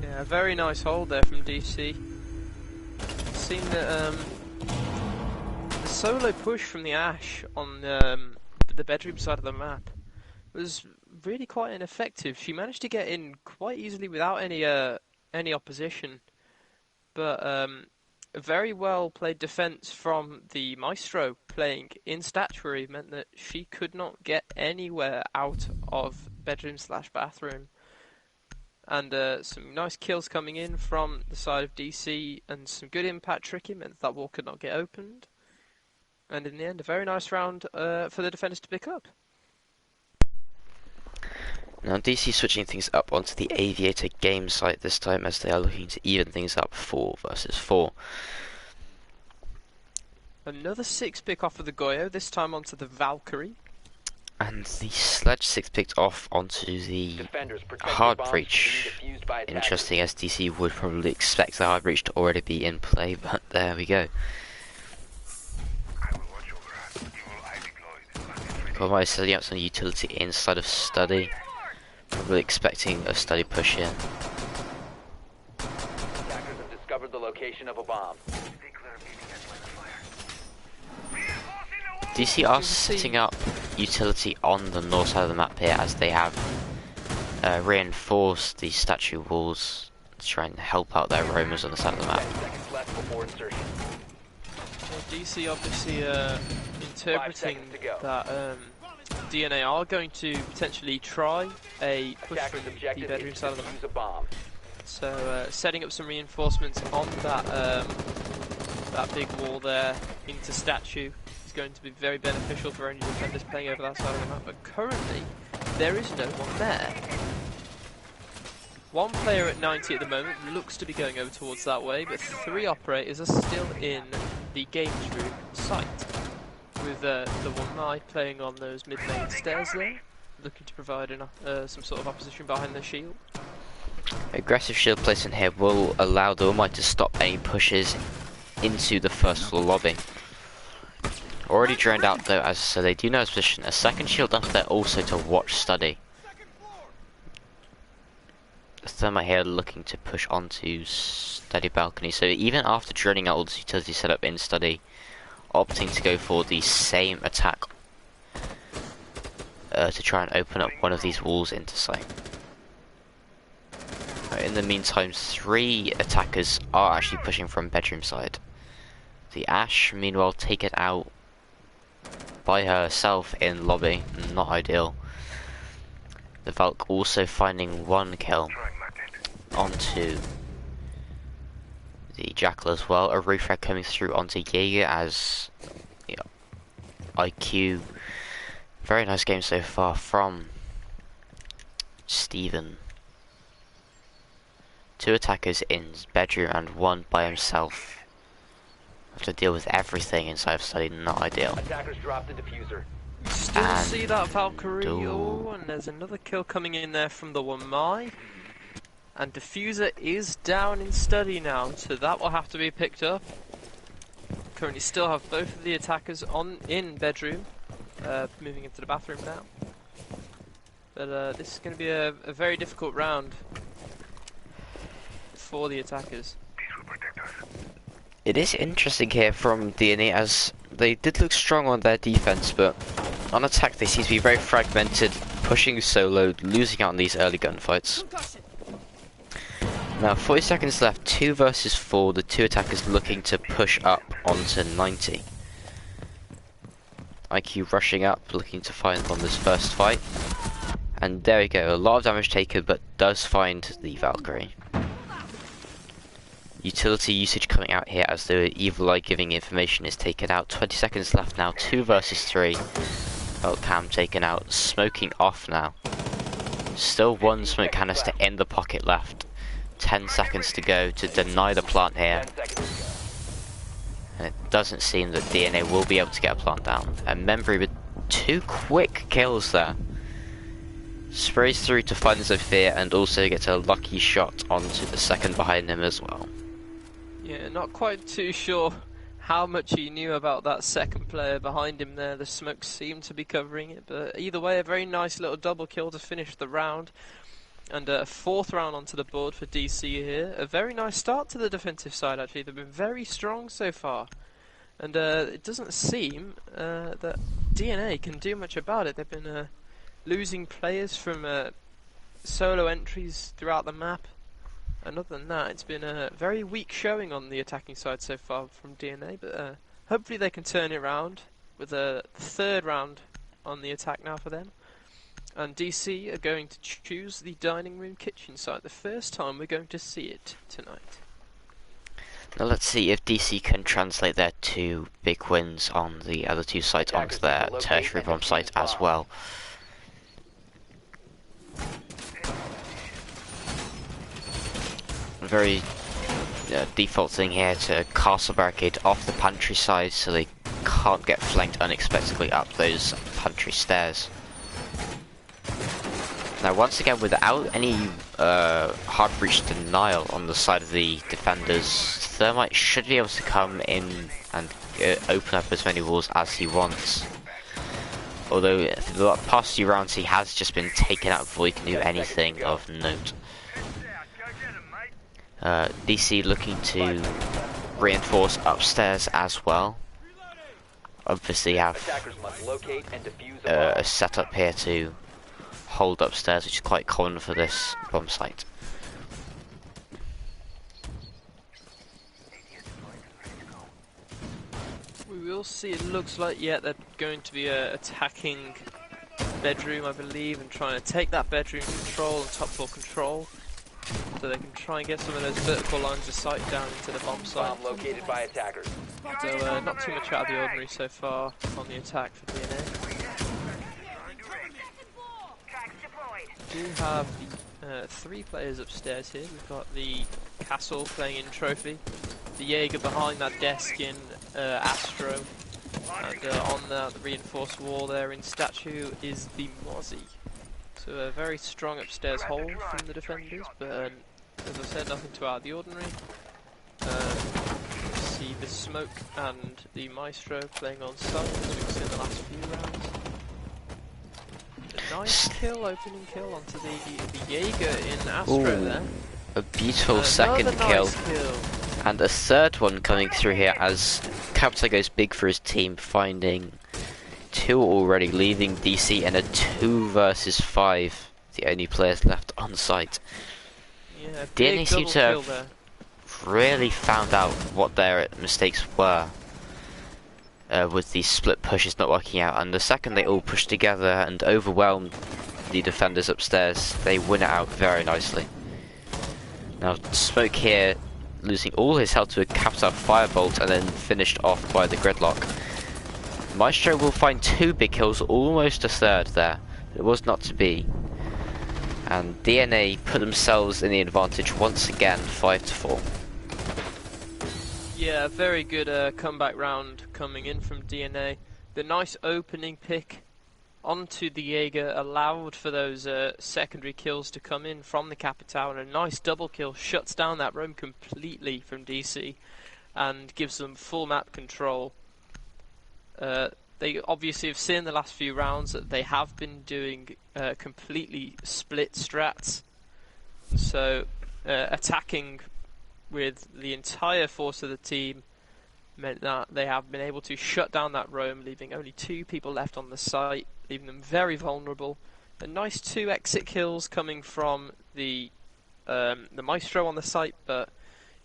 Yeah, very nice hold there from DC. Seemed that the solo push from the Ash on the bedroom side of the map was really quite ineffective. She managed to get in quite easily without any opposition, but a very well played defense from the Maestro playing in statuary meant that she could not get anywhere out of bedroom/bathroom. And some nice kills coming in from the side of DC, and some good impact tricking meant that wall could not get opened. And in the end, a very nice round for the defenders to pick up. Now DC switching things up onto the Aviator game site this time, as they are looking to even things up 4 versus 4. Another 6-pick off of the Goyo, this time onto the Valkyrie. And the Sledge 6 picked off onto the Defenders, protect hard your bombs breach. from being defused by attackers. Interesting, as DC would probably expect the hard breach to already be in play, but there we go. Compromise setting up some utility inside of study. Probably expecting a study push here. Attackers have discovered the location of a bomb. DC are setting up utility on the north side of the map here, as they have reinforced the statue walls to try and help out their roamers on the side of the map. 10 seconds left before insertion. DC obviously interpreting seconds to go. that DNA are going to potentially try a push Attackers' from the objective bedroom is side to of the map. defuse a bomb. So setting up some reinforcements on that that big wall there into statue is going to be very beneficial for any defenders playing over that side of the map. But currently, there is no one there. One player at 90 at the moment looks to be going over towards that way, but 3 operators are still in the games room site. With the one eye playing on those mid-lane stairs there, looking to provide some sort of opposition behind their shield. Aggressive shield placement here will allow the All Might to stop any pushes into the first floor lobby. Already droned out though, as so they do know his position. A second shield up there also to watch study. Thermite here looking to push onto study balcony. So even after droning out all the utility set up in study, opting to go for the same attack to try and open up one of these walls into sight. In the meantime, 3 attackers are actually pushing from bedroom side. The Ash, meanwhile, taken out by herself in lobby, not ideal. The Valk also finding 1 kill onto the Jackal as well. A refrag coming through onto Jaeger as IQ. Very nice game so far from Steven. 2 attackers in bedroom and 1 by himself. Have to deal with everything inside of study, not ideal. Attackers dropped the diffuser. Still And see that Valkyrie. do- Oh, and there's another kill coming in there from the Wamai. And Diffuser is down in study now, so that will have to be picked up. Currently still have both of the attackers in bedroom, moving into the bathroom now. But this is going to be a very difficult round for the attackers. It is interesting here from DNA as they did look strong on their defense, but on attack they seem to be very fragmented, pushing solo, losing out on these early gunfights. Now 40 seconds left, 2 versus 4, the 2 attackers looking to push up onto 90. IQ rushing up, looking to find them on this first fight. And there we go, a lot of damage taken, but does find the Valkyrie. Utility usage coming out here as the Evil Eye giving information is taken out. 20 seconds left now, 2 versus 3. Cam taken out, smoking off now. Still 1 smoke canister in the pocket left. 10 seconds to go to deny the plant here. 10 seconds to go. And it doesn't seem that DNA will be able to get a plant down. And Membry with 2 quick kills there. Sprays through to find Zofia and also gets a lucky shot onto the second behind him as well. Yeah, not quite too sure how much he knew about that second player behind him there. The smoke seemed to be covering it, but either way, a very nice little double kill to finish the round. And a 4th round onto the board for DC here. A very nice start to the defensive side, actually. They've been very strong so far. And it doesn't seem that DNA can do much about it. They've been losing players from solo entries throughout the map. And other than that, it's been a very weak showing on the attacking side so far from DNA. But hopefully they can turn it around with a 3rd round on the attack now for them. And DC are going to choose the dining room kitchen site. The first time we're going to see it tonight. Now let's see if DC can translate their 2 big wins on the other 2 sites onto their tertiary bomb site as well. Very default thing here to castle barricade off the pantry side so they can't get flanked unexpectedly up those pantry stairs. Now once again, without any hard breach denial on the side of the defenders, Thermite should be able to come in and open up as many walls as he wants. Although the past few rounds he has just been taken out before he can do anything of note. DC looking to reinforce upstairs as well. Obviously have Attackers must locate and defuse a setup here to hold upstairs, which is quite common for this bomb site. will see. It looks like, yeah, they're going to be attacking bedroom, I believe, and trying to take that bedroom control and top floor control, so they can try and get some of those vertical lines of sight down into the bomb site. Bomb located by attackers. So not too much out of the ordinary so far on the attack for DNA. We do have 3 players upstairs here. We've got the Castle playing in Trophy, the Jaeger behind that desk in Astro, and on the reinforced wall there in Statue is the Mozzie. So a very strong upstairs hold from the defenders, but as I said, nothing too out of the ordinary. See the Smoke and the Maestro playing on site, as we've seen in the last few rounds. A nice kill, opening kill onto the Jaeger in Astro there. A beautiful second kill. Nice kill. And a third one coming through here as Capital goes big for his team, finding 2 already, leaving DC in a 2 versus 5, the only players left on site. Yeah, DNA big seem double to kill have there. really found out what their mistakes were with these split pushes not working out, and the second they all pushed together and overwhelmed the defenders upstairs, they win it out very nicely. Now Smoke here losing all his health to a Capital Firebolt and then finished off by the Gridlock. Maestro will find 2 big kills, almost a third there. It was not to be. And DNA put themselves in the advantage once again, 5-4. Yeah, very good comeback round coming in from DNA. The nice opening pick onto the Jaeger allowed for those secondary kills to come in from the Capital, and a nice double kill shuts down that roam completely from DC and gives them full map control. They obviously have seen the last few rounds that they have been doing completely split strats, so attacking with the entire force of the team meant that they have been able to shut down that roam, leaving only 2 people left on the site, leaving them very vulnerable. A nice 2 exit kills coming from the Maestro on the site, but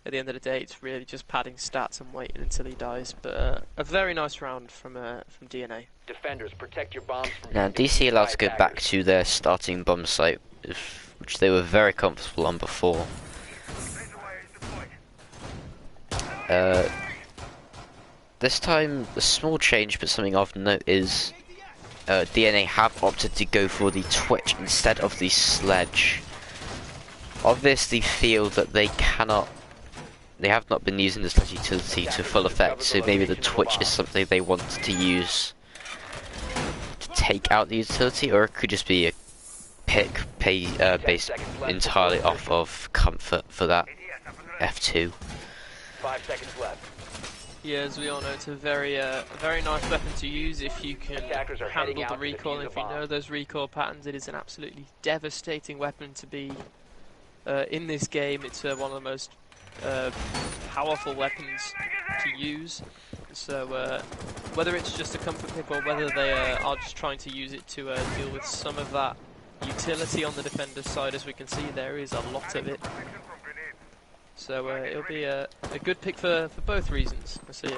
at the end of the day, it's really just padding stats and waiting until he dies. But a very nice round from DNA. Defenders, protect your bombs from Now DC allowed to go back to their starting bomb site, which they were very comfortable on before. This time, a small change, but something of note is DNA have opted to go for the Twitch instead of the Sledge. Obviously feel that they have not been using the Sledge utility to full effect, so maybe the Twitch is something they want to use to take out the utility, or it could just be a pick based entirely off of comfort for that F2. 5 seconds left. Yeah, as we all know, it's a very nice weapon to use if you can Attackers are heading handle out the to recoil. defuse If the you know bomb. those recoil patterns, it is an absolutely devastating weapon to be in this game. It's one of the most powerful weapons to use. So whether it's just a comfort pick or whether they are just trying to use it to deal with some of that utility on the defender's side, as we can see, there is a lot of it. So it'll be a good pick for both reasons. I see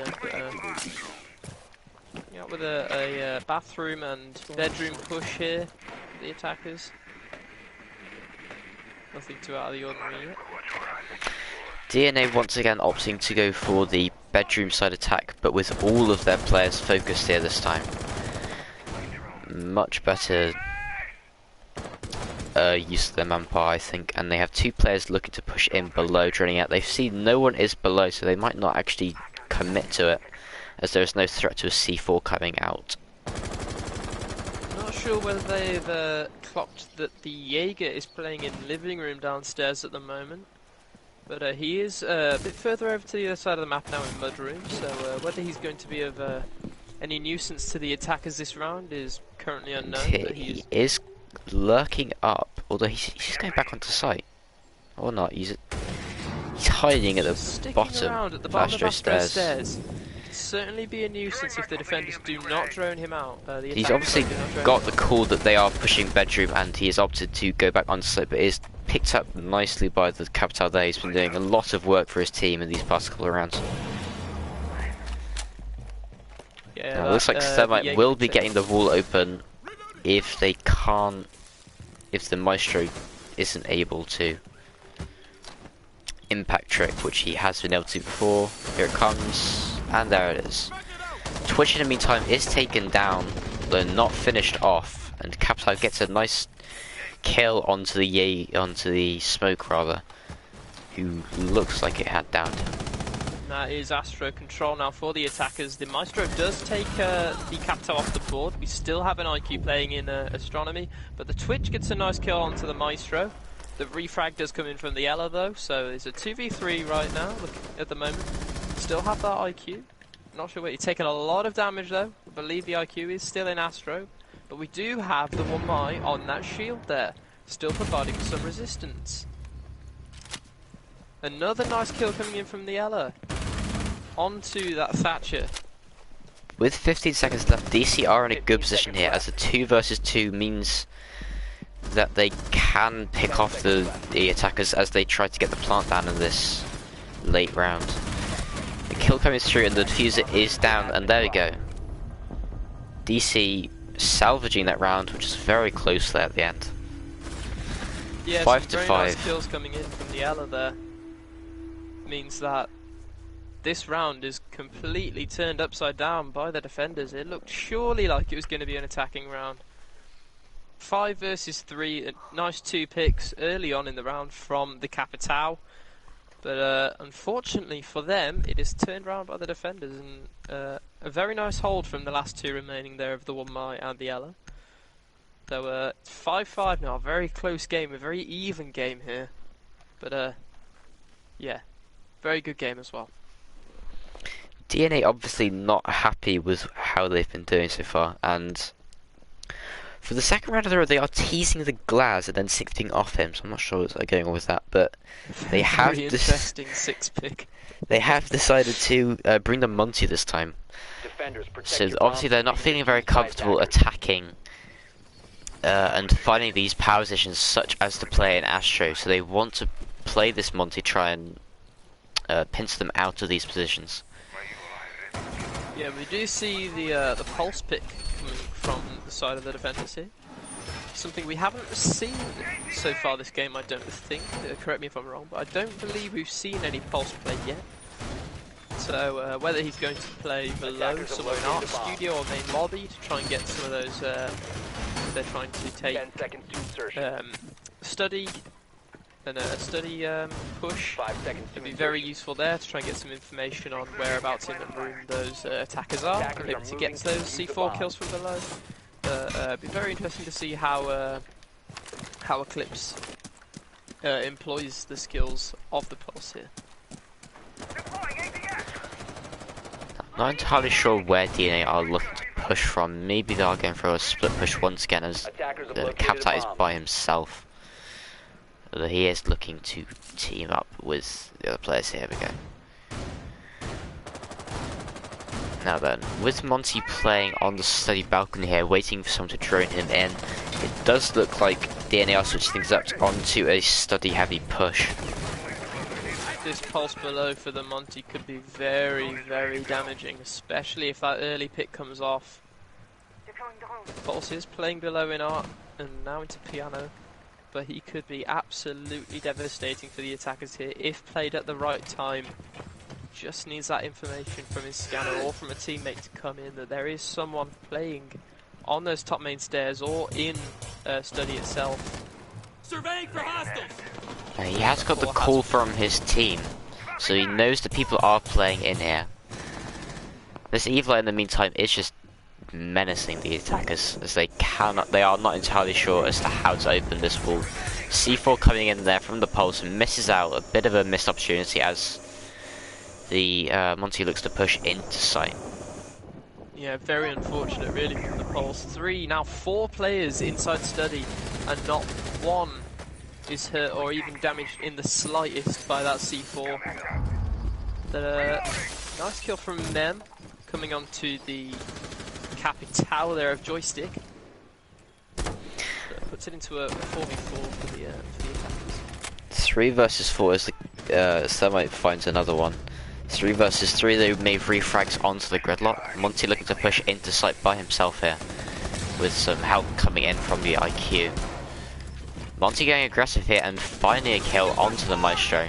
yeah, with a bathroom and bedroom push here for the attackers. Nothing too out of the ordinary yet. DNA once again opting to go for the bedroom side attack, but with all of their players focused here this time. Much better use of their manpower, I think, and they have 2 players looking to push in below, drilling out. They've seen no one is below, so they might not actually commit to it, as there is no threat to a C4 coming out. Not sure whether they've clocked that the Jaeger is playing in living room downstairs at the moment, but he is a bit further over to the other side of the map now in mud room, so whether he's going to be of any nuisance to the attackers this round is currently unknown. But He is lurking up, although he's just going back onto site. Or not, he's hiding at the sticking bottom around at the of bottom Astro of Astro's stairs. stairs. Certainly be a nuisance if the defenders do not drone him out. The He's attackers obviously do not drone got him the call that they are pushing bedroom, and he has opted to go back onto site, but is picked up nicely by the Capital there. He's been doing a lot of work for his team in these past couple of rounds. Yeah, Now, it looks like the Thermite will be Jaeger getting the wall open if they can't, if the Maestro isn't able to impact trick, which he has been able to before. Here it comes, and there it is. Twitch in the meantime is taken down, though not finished off, and Capital gets a nice kill onto the smoke rather, who looks like it had downed him. That is Astro control now for the attackers. The Maestro does take the Capto off the board. We still have an IQ playing in Astronomy, but the Twitch gets a nice kill onto the Maestro. The refrag does come in from the Ella though, so it's a 2v3 right now at the moment. Still have that IQ. Not sure what you're taking a lot of damage though. I believe the IQ is still in Astro, but we do have the 1 on that shield there, still providing some resistance. Another nice kill coming in from the Ella. Onto that Thatcher. With 15 seconds left, DC are in a good position here, as a 2 versus 2 means that they can pick off the attackers as they try to get the plant down in this late round. The kill coming through and the diffuser is down, and there we go. DC salvaging that round, which is very close there at the end. Yeah, 5 some to very 5. nice kills coming in from the Ella there. Means that this round is completely turned upside down by the defenders. It looked surely like it was going to be an attacking round. 5 versus 3, a nice 2 picks early on in the round from the Capitao. But unfortunately for them, it is turned around by the defenders. And a very nice hold from the last 2 remaining there of the 1 and the Ella. So 5-5 now, a very close game, a very even game here. But yeah, very good game as well. DNA obviously not happy with how they've been doing so far, and for the second round of the row they are teasing the Glaz and then 6-ping off him, so I'm not sure what's going on with that, but they have very interesting 6-pick. they have decided to bring the Monty this time. So obviously they're not feeling very comfortable attacking and finding these power positions such as to play in Astro, so they want to play this Monty, try and pinch them out of these positions. Yeah, we do see the pulse pick coming from the side of the defenders here. Something we haven't seen so far this game, I don't think. Correct me if I'm wrong, but I don't believe we've seen any pulse play yet. So whether he's going to play below somewhere in Art Studio or main lobby to try and get some of those, they're trying to take study and a study push. 5 seconds. It'd be very useful there to try and get some information on whereabouts in the room those attackers are, and maybe to get those C4 kills from below. It'd be very interesting to see how Eclipse employs the skills of the pulse here. Not entirely sure where DNA are looking to push from. Maybe they are going for a split push once again, as the Captai is by himself. Although he is looking to team up with the other players here. Here we go. Now then, with Monty playing on the study balcony here, waiting for someone to drone him in, it does look like DNA are switching things up onto a study heavy push. This pulse below for the Monty could be very, very damaging, especially if that early pick comes off. Pulse is playing below in art and now into piano, but he could be absolutely devastating for the attackers here if played at the right time. Just needs that information from his scanner or from a teammate to come in that there is someone playing on those top main stairs or in study itself. Surveying for hostiles. He has got the call from his team, so he knows that people are playing in here. This Evil in the meantime is just menacing the attackers, as they are not entirely sure as to how to open this wall. C4 coming in there from the pulse and misses out, a bit of a missed opportunity as the Monty looks to push into sight. Yeah, very unfortunate really from the pulse. 3, now 4 players inside study, and not one is hurt or even damaged in the slightest by that C4. Nice kill from them, coming onto the Capitao there of Joystick. That puts it into a 4v4 for the attackers. 3 versus 4 as the Thermite finds another one. 3 versus 3, they made 3 frags onto the gridlock. Monty looking to push into site by himself here, with some help coming in from the IQ. Monty getting aggressive here and finding a kill onto the Maestro.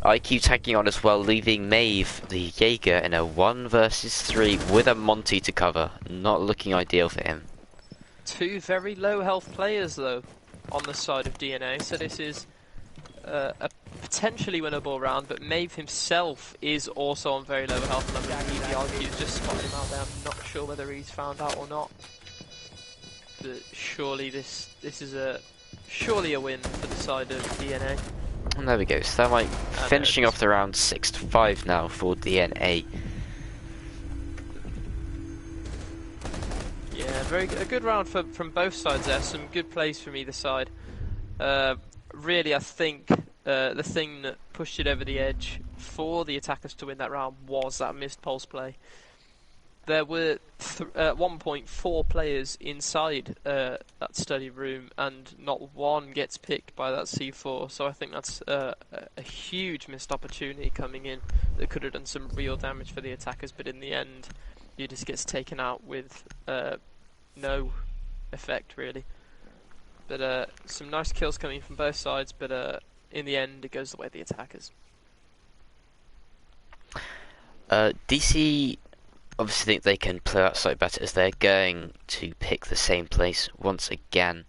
IQ tagging on as well, leaving Maeve, the Jaeger, in a 1 versus 3 with a Monty to cover. Not looking ideal for him. 2 very low health players though on the side of DNA, so this is a potentially winnable round, but Maeve himself is also on very low health, and I believe the IQ's just spotted him out there. I'm not sure whether he's found out or not, but surely this is surely a win for the side of DNA. And there we go, so they're like finishing off the round 6-5 now for DNA. Yeah, a good round from both sides there. Some good plays from either side. Really, I think the thing that pushed it over the edge for the attackers to win that round was that missed pulse play. There were at one point 4 players inside that study room, and not one gets picked by that C4. So I think that's a huge missed opportunity coming in that could have done some real damage for the attackers. But in the end, he just gets taken out with no effect really. But some nice kills coming from both sides. But in the end, it goes the way of the attackers. DC obviously think they can play that site better as they're going to pick the same place once again.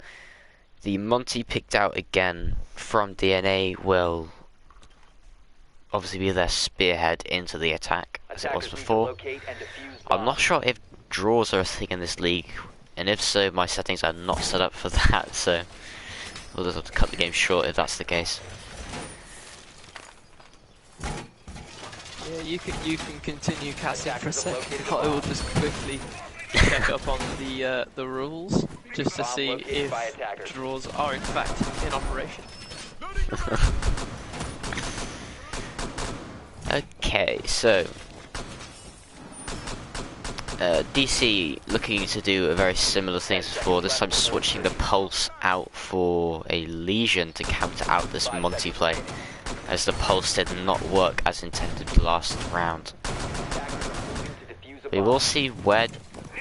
The Monty picked out again from DNA will obviously be their spearhead into the attack as it was before. I'm not sure if draws are a thing in this league, and if so, my settings are not set up for that, so we'll just have to cut the game short if that's the case. Yeah, you can continue casting for a second. I will just quickly check up on the rules just to see if draws are in fact in operation. Okay, so DC looking to do a very similar thing as before, this time switching the pulse out for a Legion to counter out this Monty play, as the pulse did not work as intended last round. We will see where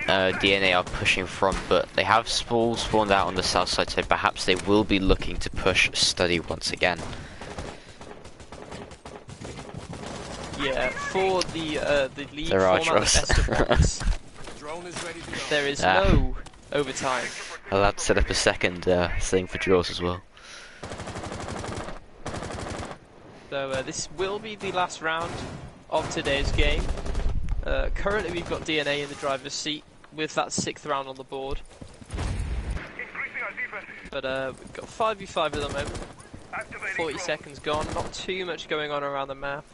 DNA are pushing from, but they have spawned out on the south side, so perhaps they will be looking to push study once again. Yeah, for the league There are format, the best of ones, there is no overtime. I'll have to set up a second thing for draws as well. So this will be the last round of today's game. Currently we've got DNA in the driver's seat with that 6th round on the board. But we've got 5v5 at the moment. 40 seconds gone, not too much going on around the map.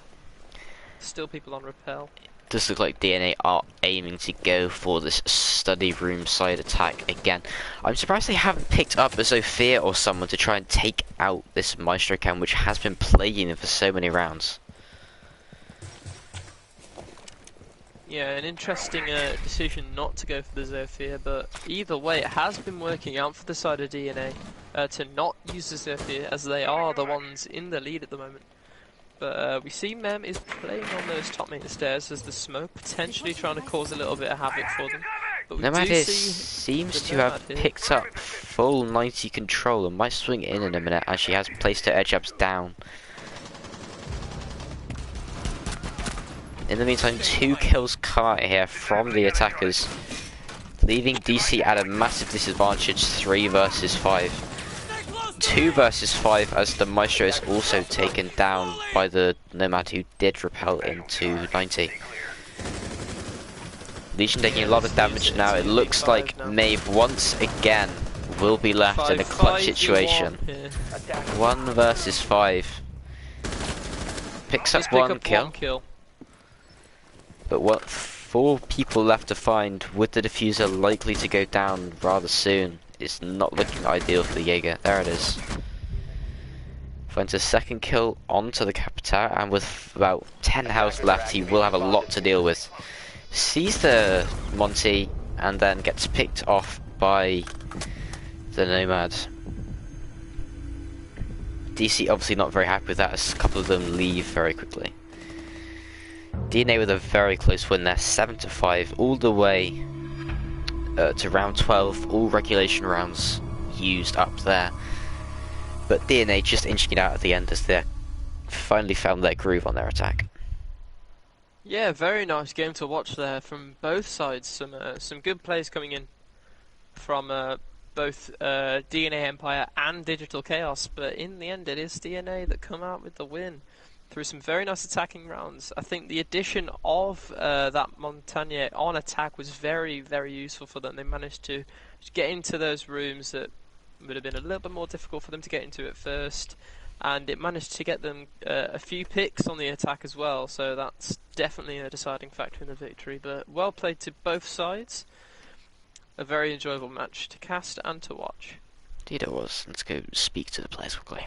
Still people on rappel. Does look like DNA are aiming to go for this study room side attack again. I'm surprised they haven't picked up a Sophia or someone to try and take out this Maestro cam, which has been plaguing them for so many rounds. Yeah, an interesting decision not to go for the Zofia, but either way it has been working out for the side of DNA to not use the Zofia, as they are the ones in the lead at the moment. But we see Mem is playing on those top main stairs as the smoke, potentially trying to cause a little bit of havoc for them. But we Nomad do is, see seems the to Nomad have here. picked up full 90 control and might swing in a minute as she has placed her edge ups down. In the meantime, 2 kills come out here from the attackers, leaving DC at a massive disadvantage, 3 versus 5. 2 versus 5 as the Maestro is also taken down by the Nomad who did repel into 90. Legion taking a lot of damage now. It looks like Maeve once again will be left in a clutch situation. 1 versus 5. Picks up Just pick one up kill. one kill. But what 4 people left to find, with the diffuser likely to go down rather soon. It's not looking ideal for the Jaeger. There it is. Finds a second kill onto the Capita, and with about 10 health left, he will have a lot to deal with. Sees the Monty, and then gets picked off by the Nomad. DC obviously not very happy with that, as a couple of them leave very quickly. DNA with a very close win there, 7-5, all the way to round 12. All regulation rounds used up there, but DNA just inching it out at the end as they finally found their groove on their attack. Yeah, very nice game to watch there from both sides. Some good plays coming in from both DNA Empire and Digital Chaos, but in the end it is DNA that come out with the win through some very nice attacking rounds. I think the addition of that Montagne on attack was very, very useful for them. They managed to get into those rooms that would have been a little bit more difficult for them to get into at first, and it managed to get them a few picks on the attack as well, so that's definitely a deciding factor in the victory. But well played to both sides. A very enjoyable match to cast and to watch. Indeed it was. Let's go speak to the players quickly.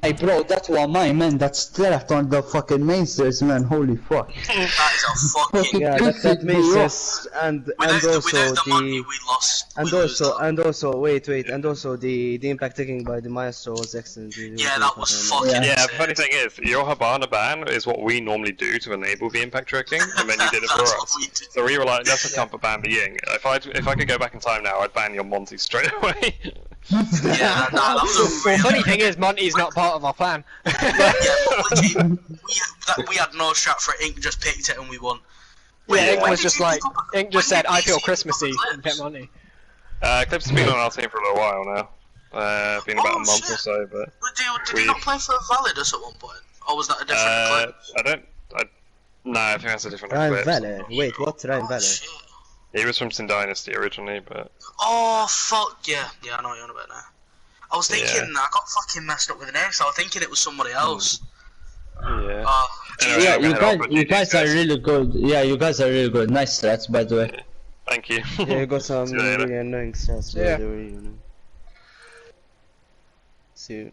Hey bro, that's what my man, that's threat on the fucking main stairs, man, holy fuck. That is a fucking... Yeah, that makes sense. And also without the money the we lost. and also wait, and also the impact taking by the maestro was excellent. Yeah, that was fucking Yeah, insane. the funny thing is, your Habana ban is what we normally do to enable the impact tricking, and then you did it for That's what us. we did. So we were like, let's comfort ban the Ying. If I could go back in time now, I'd ban your Monty straight away. Yeah, that was a really Funny thing is, Monty's not part of our plan. yeah, but legit, we had no strat for it. Ink just picked it and we won. Yeah, Ink when was did just you like, pick up- Ink just when said, did I you feel pick up Christmassy, Clips? and get Monty. Clips has been on our team for a little while now. Been about a month or so, but But did he not play for Validus at one point? Or was that a different Eclipse? no, I think that's a different Ryan Eclipse. Valer. Wait, what? Ryan Oh, Valer. shit. He was from Sin Dynasty originally, but Oh, fuck, yeah. Yeah, I know what you're on about now. I was thinking, Yeah. I got fucking messed up with the name, so I was thinking it was somebody else. yeah. Anyway, Yeah, I'm gonna head off with you guys are guys. really good. Yeah, you guys are really good. Nice strats, by the way. Thank you. Yeah, you got some See you later. really annoying stats, but Yeah. they were really annoying. See you.